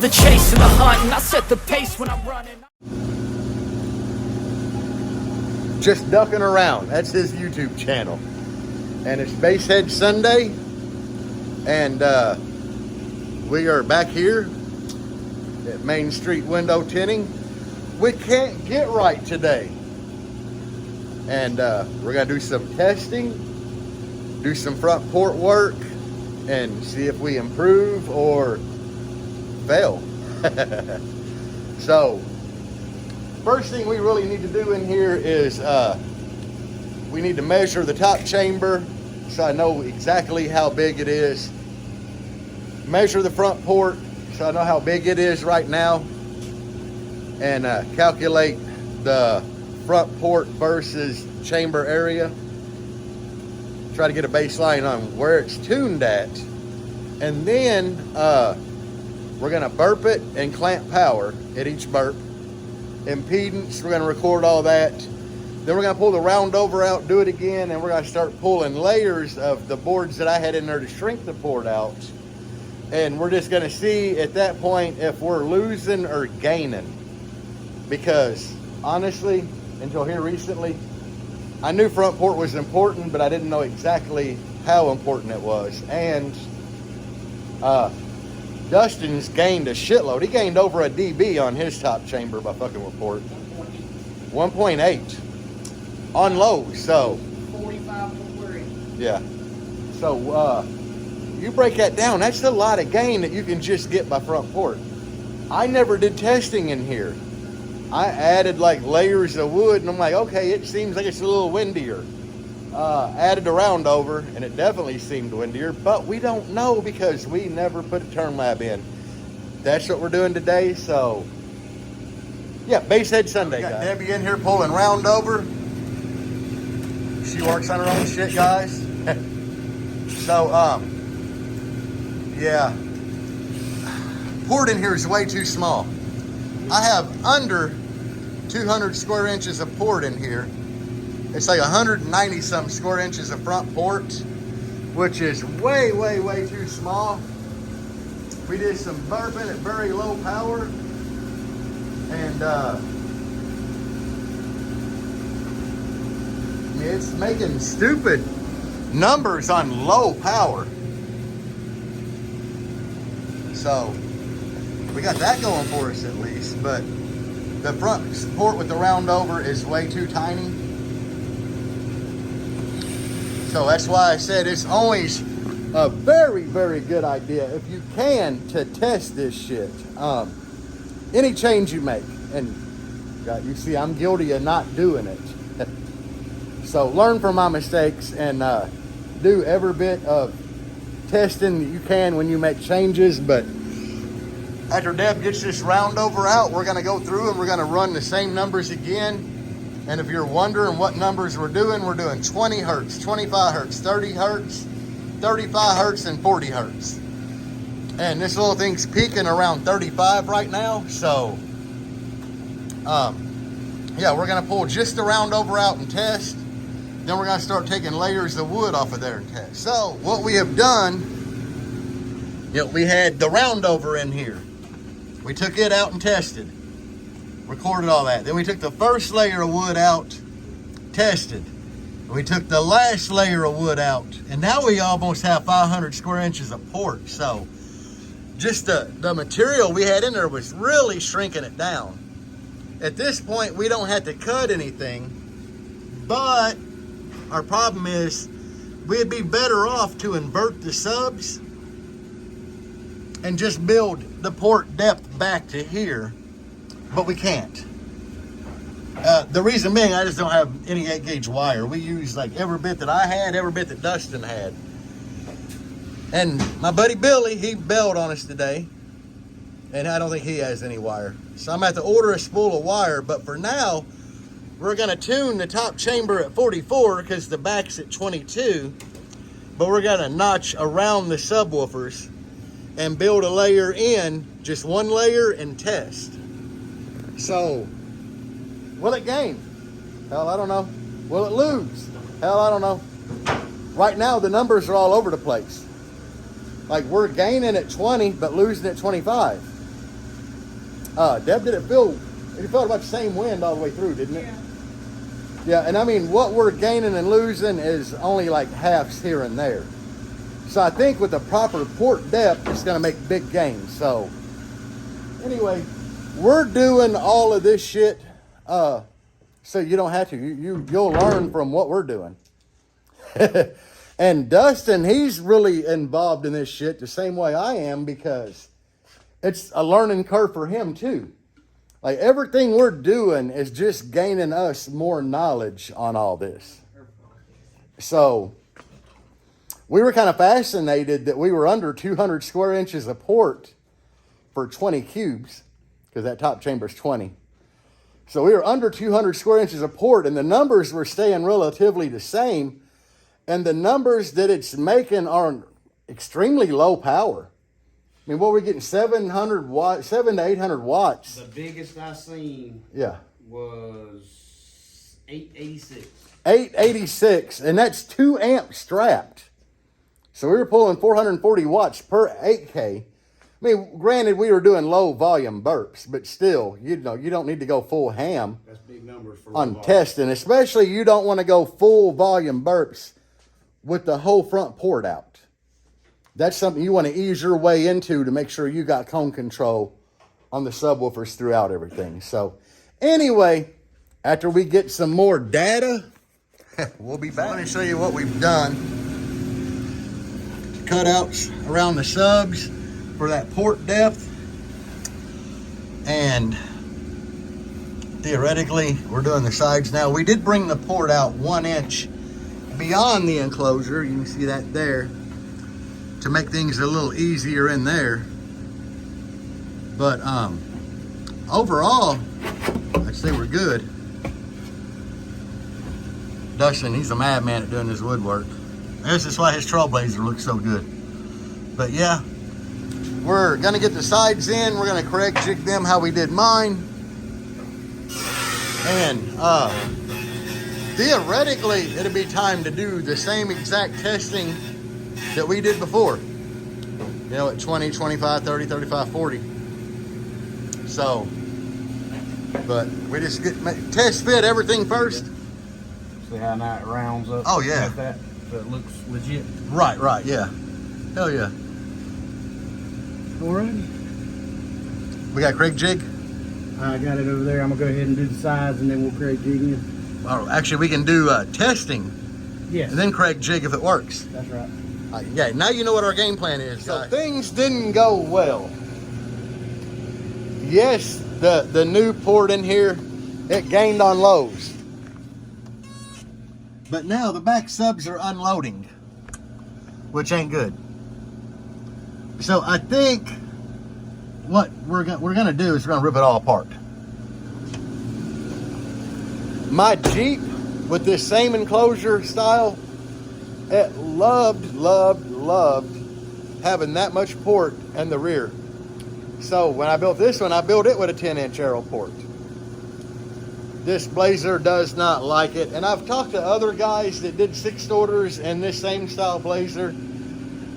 the chase and the hunt, and I set the pace when I'm running. Just ducking around. That's his YouTube channel. And it's Basehead Sunday. And we are back here at Main Street window tinting. We can't get right today. And we're gonna do some testing, do some front port work, and see if we improve or fail. So, first thing we really need to do in here is we need to measure the top chamber so I know exactly how big it is. Measure the front port so I know how big it is right now. And calculate the front port versus chamber area. Try to get a baseline on where it's tuned at. And then we're gonna burp it and clamp power at each burp. Impedance, we're gonna record all that. Then we're gonna pull the round over out, do it again, and we're gonna start pulling layers of the boards that I had in there to shrink the port out. And we're just gonna see at that point if we're losing or gaining. Because honestly, until here recently, I knew front port was important, but I didn't know exactly how important it was. And Dustin's gained a shitload. He gained over a dB on his top chamber by fucking with port. 1.8 on low, so 45 yeah. So you break that down, that's a lot of gain that you can just get by front port. I never did testing in here. I added like layers of wood, and I'm like, okay, it seems like it's a little windier. Added a round over, and it definitely seemed windier, but we don't know because we never put a turn lab in. That's what we're doing today, so yeah, Basehead Sunday, guys. Got Debbie in here pulling round over. She works on her own shit, guys. So, yeah. Port in here is way too small. I have under 200 square inches of port in here. It's like 190 some square inches of front port, which is way, way, way too small. We did some burping at very low power, and it's making stupid numbers on low power. So we got that going for us at least, but the front port with the round over is way too tiny. So that's why I said it's always a very, very good idea if you can to test this shit. Any change you make, and you see I'm guilty of not doing it. So learn from my mistakes and do every bit of testing that you can when you make changes. But after Deb gets this round over out, we're gonna go through and we're gonna run the same numbers again. And if you're wondering what numbers we're doing 20 hertz, 25 hertz, 30 hertz, 35 hertz, and 40 hertz. And this little thing's peaking around 35 right now. So, yeah, we're gonna pull just the round over out and test. Then we're gonna start taking layers of wood off of there and test. So what we have done, we had the round over in here. We took it out and tested. Recorded all that. Then we took the first layer of wood out, tested. We took the last layer of wood out, and now we almost have 500 square inches of port. So just the material we had in there was really shrinking it down. At this point, we don't have to cut anything, but our problem is we'd be better off to invert the subs and just build the port depth back to here. But we can't. The reason being, I just don't have any 8-gauge wire. We use like every bit that I had, every bit that Dustin had. And my buddy Billy, he bailed on us today. And I don't think he has any wire. So I'm going to have to order a spool of wire. But for now, we're going to tune the top chamber at 44 because the back's at 22. But we're going to notch around the subwoofers and build a layer in, just one layer, and test. So, will it gain? Hell, I don't know. Will it lose? Hell, I don't know. Right now, the numbers are all over the place. Like, we're gaining at 20, but losing at 25. Deb, did it felt about the same wind all the way through, didn't it? Yeah, and I mean, what we're gaining and losing is only like halves here and there. So I think with the proper port depth, it's going to make big gains. So anyway, we're doing all of this shit so you don't have to. You'll learn from what we're doing. And Dustin, he's really involved in this shit the same way I am, because it's a learning curve for him too. Like, everything we're doing is just gaining us more knowledge on all this. So we were kind of fascinated that we were under 200 square inches of port for 20 cubes, because that top chamber is 20. So we were under 200 square inches of port, and the numbers were staying relatively the same. And the numbers that it's making are extremely low power. I mean, what were we getting? 700 watts, 700 to 800 watts. The biggest I seen was 886. 886, and that's 2 amps strapped. So we were pulling 440 watts per 8K. I mean, granted, we were doing low volume burps, but still, you don't need to go full ham. That's big numbers for on testing. Especially, you don't want to go full volume burps with the whole front port out. That's something you want to ease your way into to make sure you got cone control on the subwoofers throughout everything. So anyway, after we get some more data, we'll be back. Let me show you what we've done. Cutouts around the subs for that port depth. And theoretically, we're doing the sides now. We did bring the port out 1 inch beyond the enclosure. You can see that there, to make things a little easier in there. But overall, I'd say we're good. Dustin, he's a madman at doing his woodwork. This is why his Trailblazer looks so good. But yeah, we're gonna get the sides in. We're gonna correct jig them how we did mine. And theoretically, it'll be time to do the same exact testing that we did before. You know, at 20, 25, 30, 35, 40. So, but we just test fit everything first. See how now it rounds up? Oh, yeah. Like that, so it looks legit. Right, yeah. Hell yeah. Alrighty. We got Craig jig? I got it over there. I'm going to go ahead and do the sides, and then we'll Craig jig in. Oh, actually, we can do testing. Yes. And then Craig jig if it works. That's right. Yeah, now you know what our game plan is. So things didn't go well. Yes, the new port in here, it gained on lows. But now the back subs are unloading, which ain't good. So I think what we're gonna do is we're gonna rip it all apart. My Jeep with this same enclosure style, it loved having that much port in the rear. So when I built this one, I built it with a 10-inch aero port. This Blazer does not like it. And I've talked to other guys that did 6 orders in this same style Blazer,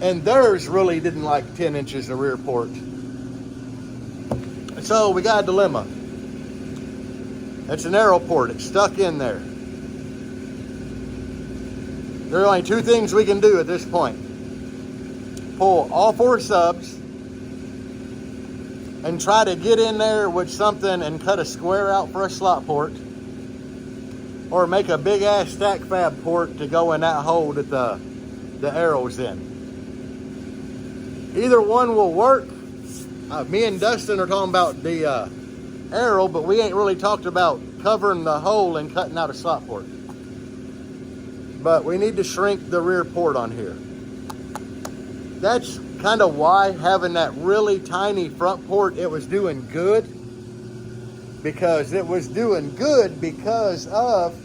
and theirs really didn't like 10 inches of rear port. So we got a dilemma. It's an aero port. It's stuck in there. There are only 2 things we can do at this point. Pull all 4 subs and try to get in there with something and cut a square out for a slot port, or make a big ass stack fab port to go in that hole that the arrow's in. Either one will work. Me and Dustin are talking about the arrow, but we ain't really talked about covering the hole and cutting out a slot port. But we need to shrink the rear port on here. That's kind of why having that really tiny front port, it was doing good. Because it was doing good because of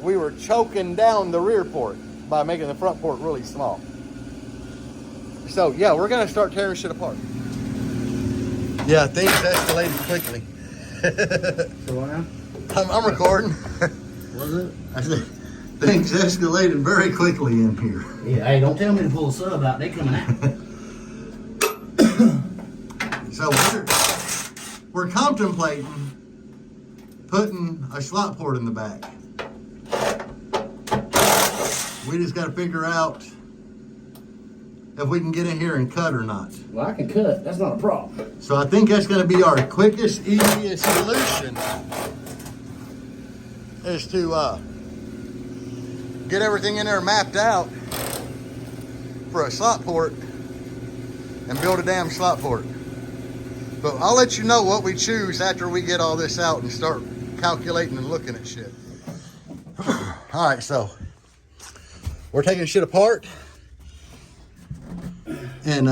we were choking down the rear port by making the front port really small. So yeah, we're gonna start tearing shit apart. Yeah, things escalated quickly. So what now? I'm recording. Was it? I said, things escalated very quickly in here. Yeah, hey, don't tell me to pull a sub out. They coming out. So we're contemplating putting a slot port in the back. We just got to figure out if we can get in here and cut or not. Well, I can cut. That's not a problem. So I think that's going to be our quickest, easiest solution is to get everything in there mapped out for a slot port and build a damn slot port. But I'll let you know what we choose after we get all this out and start calculating and looking at shit. All right, so we're taking shit apart. And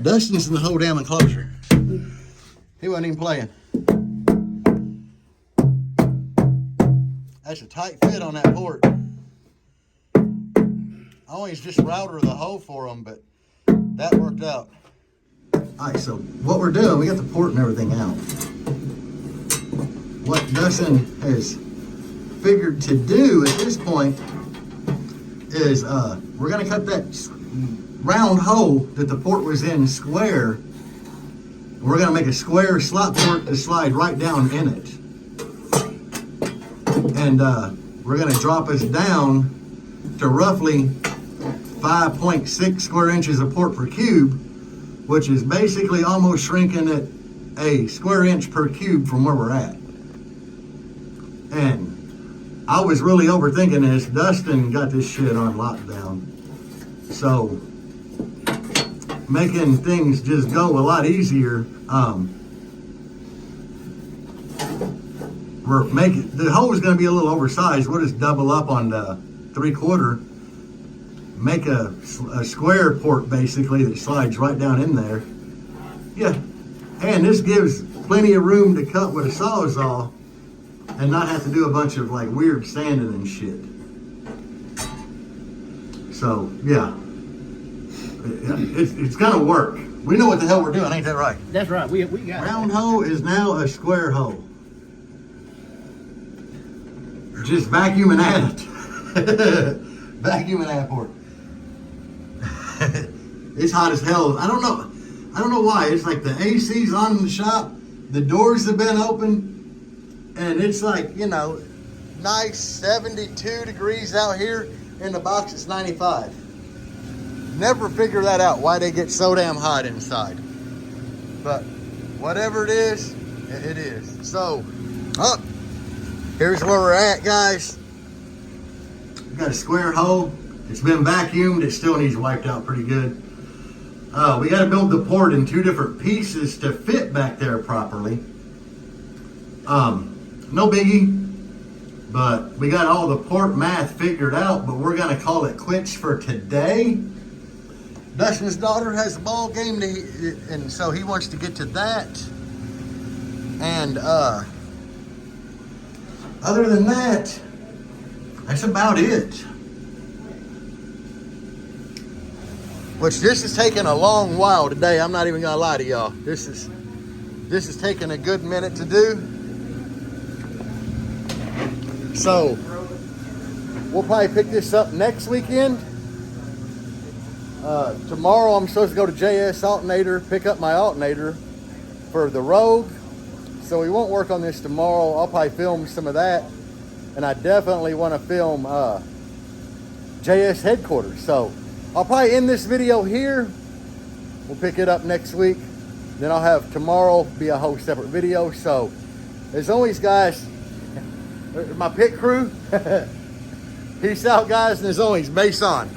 Dustin's in the whole damn enclosure. He wasn't even playing. That's a tight fit on that port. I always just router the hole for them, but that worked out. All right, so what we're doing, we got the port and everything out. What Dustin has figured to do at this point is we're gonna cut that round hole that the port was in square. We're gonna make a square slot port to slide right down in it. And we're gonna drop us down to roughly 5.6 square inches of port per cube, which is basically almost shrinking it a square inch per cube from where we're at. And I was really overthinking this. Dustin got this shit on lockdown. So making things just go a lot easier. We're making, the hole is going to be a little oversized. We'll just double up on the 3/4. Make a square port basically that slides right down in there. Yeah. And this gives plenty of room to cut with a Sawzall and not have to do a bunch of like weird sanding and shit. So yeah, it's gonna work. We know what the hell we're doing, ain't that right? That's right. We got Round hole is now a square hole. Just vacuum and add it. Vacuum and add port. It's hot as hell. I don't know why. It's like the AC's on in the shop. The doors have been open. And it's like, you know, nice 72 degrees out here. In the box, it's 95. Never figure that out, why they get so damn hot inside. But whatever it is, it is. So, here's where we're at, guys. We got a square hole. It's been vacuumed. It still needs wiped out pretty good. We got to build the port in 2 different pieces to fit back there properly. No biggie, but we got all the port math figured out, but we're gonna call it quits for today. Dustin's daughter has a ball game, and so he wants to get to that. And other than that, that's about it. Which this is taking a long while today. I'm not even gonna lie to y'all. This is taking a good minute to do. So we'll probably pick this up next weekend. Tomorrow I'm supposed to go to JS Alternator, pick up my alternator for the Rogue. So we won't work on this tomorrow. I'll probably film some of that. And I definitely want to film JS headquarters. So I'll probably end this video here. We'll pick it up next week. Then I'll have tomorrow be a whole separate video. So as always, guys, my pit crew. Peace out, guys, and as always, base on.